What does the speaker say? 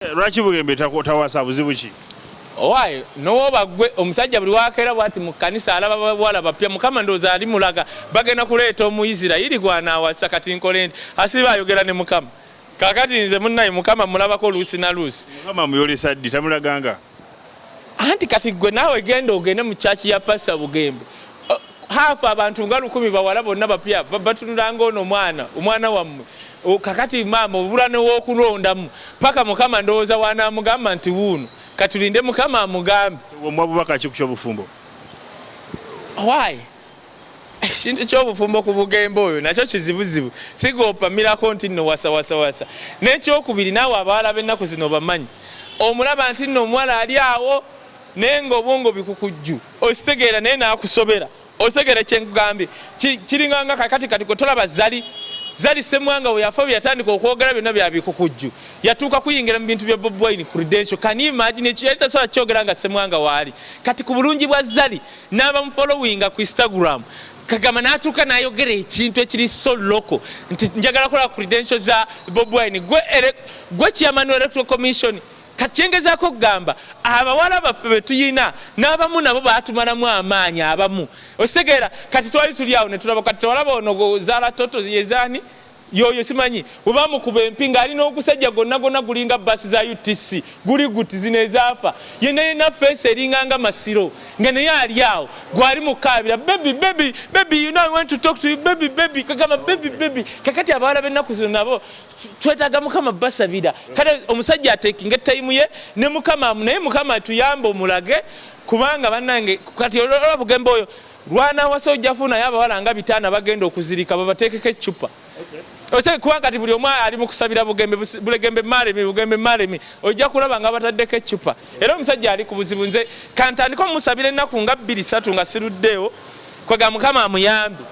Lwaki Bugembe Tawasa buzibu ki? Owaayo n'owoba gwe omusajja buli wakeera bw'ati mu kkanisa alaba bawala bapya Mukama ndowooza ali mulaga bagenda kuleeta Omuyisirayiri gw'anaawasa kati nkole nti asiba ayogera ne Mukama. Kaakati nze munnaye Mukama mulabako luusi na luusi. Mukama muyolesa ddi tamulaganga? Anti kati gwe naawe genda ogende mu kyaki ya Pasta Bugembe. Hafu abantu nga 1000 bawala bonna bapya batunulanga ono omwana wammwe. Kakati maama obula n'ow'okulondamu paka Mukama ndowooza wanaamugamba nti wuuno katulinde Mukama amugambe. Omwabubaka ki ku ky'obufumbo? Why? Ekintu ky'obufumbo ku Bugembe oyo nakyo kizibuzibu sigoopamirako nti nno wasa. N'ekyokubiri naawe abawala b'ennaku zino bamanyi omulaba nti nno omuwala ali awo naye ng'obwongo bikukujju ositegeera naye n'akusobera osegere kyenkugambye kiringanga kakati kwe tolaba Zali Ssemwanga we yafa yatandika okwogera byonna byabikukujju yatuuka kuyingira mu bintu bya Bob Wine credential. Can you imagine ekyo yali tasobola kyogera nga Ssemwanga waali kati ku bulungi bwa Zali n'aba mufollowinga ku Instagram kagamba n'atuuka n'ayogera ekintu ekiri so local nti njagala kola credential za Bob Wine gwe chairman electoral commission. Kati kyengezaako okugamba abawala baffe be tuyina n'abamu nabo baatumalamu amaanyi abamu osegeera kati twali tuli awo ne tulaba kati walaba ono Zaala Toto yezaani yoyo simanyi bwe bamukuba empinga alina ogusajja gonna gulinga basi za UTC guli guti zino ezaafa yenna feesi eringanga masiro nga naye ali awo gwali mukaabira baby you know I want to talk to you baby kagamba baby kakati abawala b'ennaku zino nabo twetaaga Mukama basabira kale omusajja ateekinga ttayimu ye ne Mukama naye Mukama atuyambe omulage kubanga bannange kati olwa Bugembe oyo lwanaawasa ojja funayo abawala nga 5 bagenda okuzirika babateekeko eccupa. Ose kubanga kati buli omu ali mu kusabira Bugembe malemi ojja kulaba nga bataddeko eccupa. Era omusajja ali ku buzibu nze kantandika omusabira ennaku nga 2-3 nga siruddeewo kwega Mukama amuyambe.